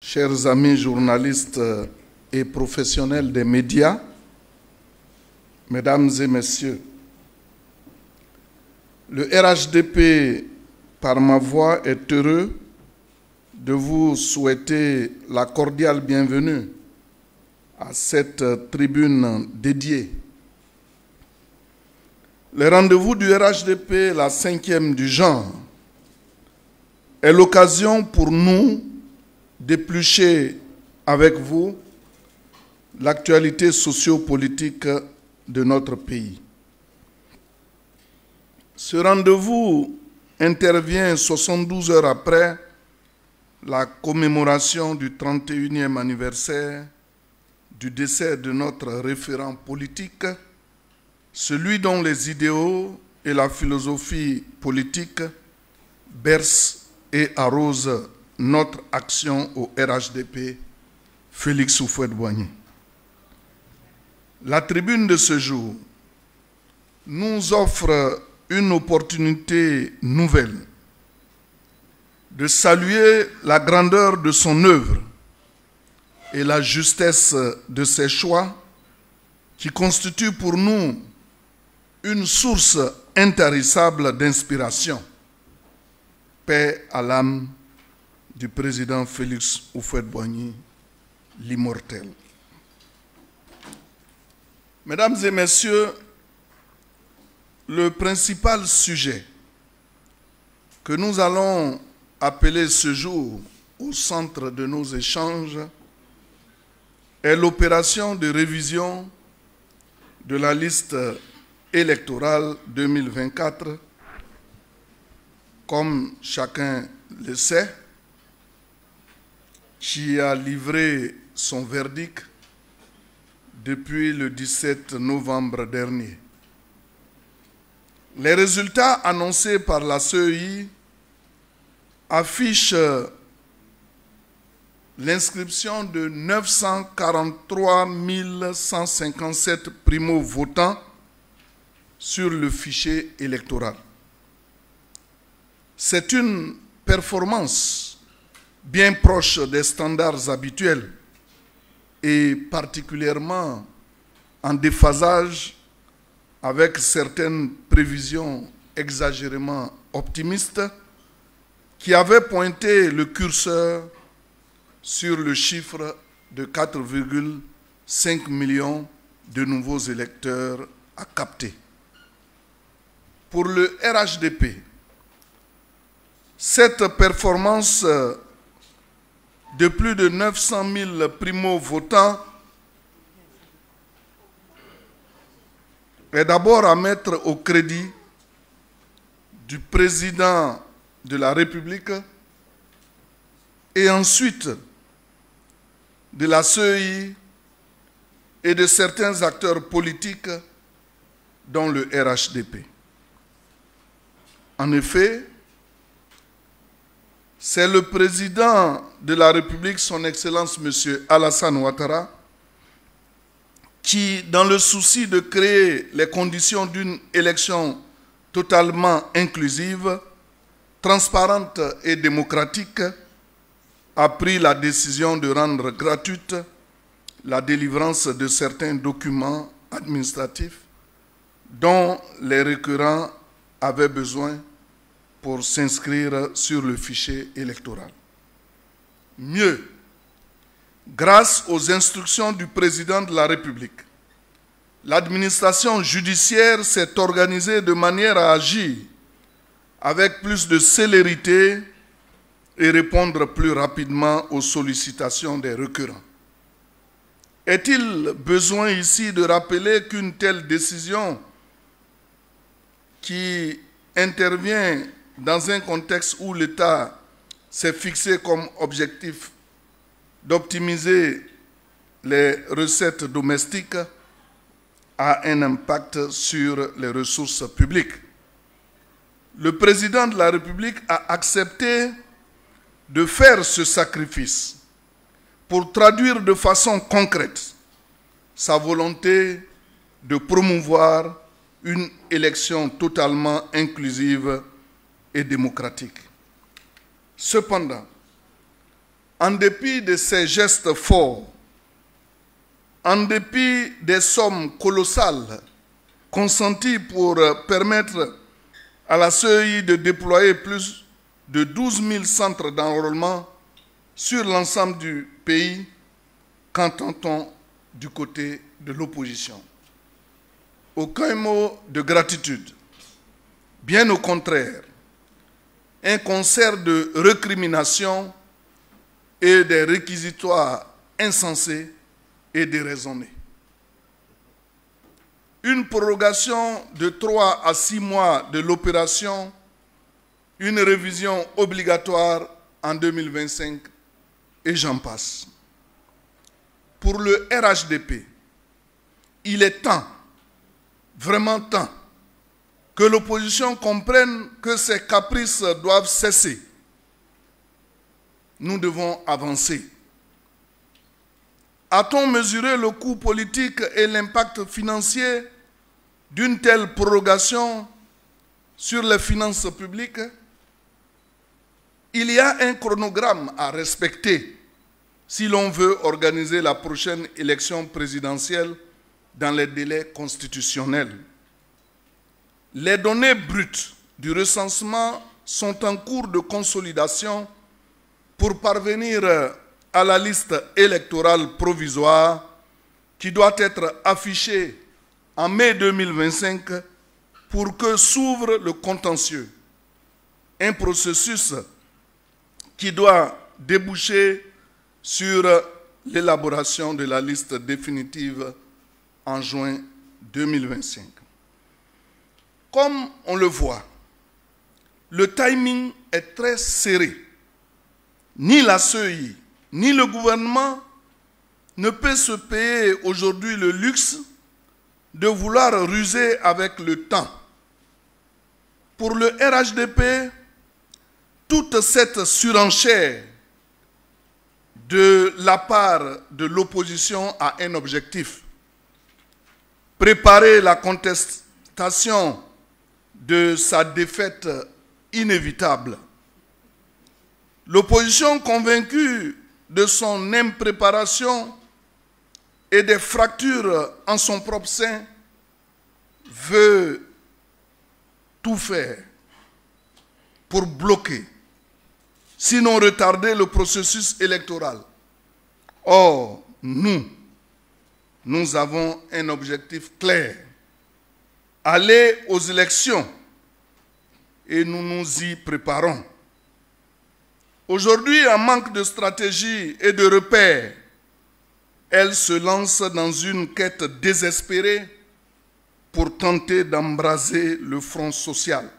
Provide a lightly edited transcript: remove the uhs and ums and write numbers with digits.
chers amis journalistes et professionnels des médias, mesdames et messieurs, le RHDP, par ma voix, est heureux de vous souhaiter la cordiale bienvenue à cette tribune dédiée. Le rendez-vous du RHDP, la 5e du genre, est l'occasion pour nous d'éplucher avec vous l'actualité sociopolitique de notre pays. Ce rendez-vous intervient 72 heures après la commémoration du 31e anniversaire du décès de notre référent politique, celui dont les idéaux et la philosophie politique bercent et arrosent notre action au RHDP, Félix Houphouët-Boigny. La tribune de ce jour nous offre une opportunité nouvelle de saluer la grandeur de son œuvre et la justesse de ses choix qui constituent pour nous une source intarissable d'inspiration. Paix à l'âme du président Félix Houphouët-Boigny, l'immortel. Mesdames et messieurs, le principal sujet que nous allons appeler ce jour au centre de nos échanges est l'opération de révision de la liste électorale 2024. Comme chacun le sait, qui a livré son verdict depuis le 17 novembre dernier. Les résultats annoncés par la CEI affichent l'inscription de 943 157 primo-votants sur le fichier électoral. C'est une performance bien proche des standards habituels et particulièrement en déphasage avec certaines prévisions exagérément optimistes qui avaient pointé le curseur sur le chiffre de 4,5 millions de nouveaux électeurs à capter. Pour le RHDP, cette performance de plus de 900 000 primo-votants est d'abord à mettre au crédit du président de la République et ensuite de la CEI et de certains acteurs politiques dont le RHDP. En effet, c'est le président de la République, son Excellence M. Alassane Ouattara, qui, dans le souci de créer les conditions d'une élection totalement inclusive, transparente et démocratique, a pris la décision de rendre gratuite la délivrance de certains documents administratifs dont les requérants avaient besoin pour s'inscrire sur le fichier électoral. Mieux, grâce aux instructions du président de la République, l'administration judiciaire s'est organisée de manière à agir avec plus de célérité et répondre plus rapidement aux sollicitations des requérants. Est-il besoin ici de rappeler qu'une telle décision qui intervient dans un contexte où l'État s'est fixé comme objectif d'optimiser les recettes domestiques a un impact sur les ressources publiques. Le président de la République a accepté de faire ce sacrifice pour traduire de façon concrète sa volonté de promouvoir une élection totalement inclusive et démocratique. Cependant, en dépit de ces gestes forts, en dépit des sommes colossales consenties pour permettre à la CEI de déployer plus de 12 000 centres d'enrôlement sur l'ensemble du pays, qu'entend-on du côté de l'opposition? Aucun mot de gratitude. Bien au contraire, un concert de récriminations et des réquisitoires insensés et déraisonnés. Une prorogation de 3 à 6 mois de l'opération, une révision obligatoire en 2025, et j'en passe. Pour le RHDP, il est temps, vraiment temps, que l'opposition comprenne que ces caprices doivent cesser. Nous devons avancer. A-t-on mesuré le coût politique et l'impact financier d'une telle prorogation sur les finances publiques? Il y a un chronogramme à respecter si l'on veut organiser la prochaine élection présidentielle dans les délais constitutionnels. Les données brutes du recensement sont en cours de consolidation pour parvenir à la liste électorale provisoire qui doit être affichée en mai 2025 pour que s'ouvre le contentieux. Un processus qui doit déboucher sur l'élaboration de la liste définitive en juin 2025. Comme on le voit, le timing est très serré. Ni la CEI, ni le gouvernement ne peut se payer aujourd'hui le luxe de vouloir ruser avec le temps. Pour le RHDP, toute cette surenchère de la part de l'opposition a un objectif: préparer la contestation de sa défaite inévitable. L'opposition, convaincue de son impréparation et des fractures en son propre sein, veut tout faire pour bloquer, sinon retarder le processus électoral. Or, nous avons un objectif clair: aller aux élections, et nous nous y préparons. Aujourd'hui, en manque de stratégie et de repères, elle se lance dans une quête désespérée pour tenter d'embraser le front social.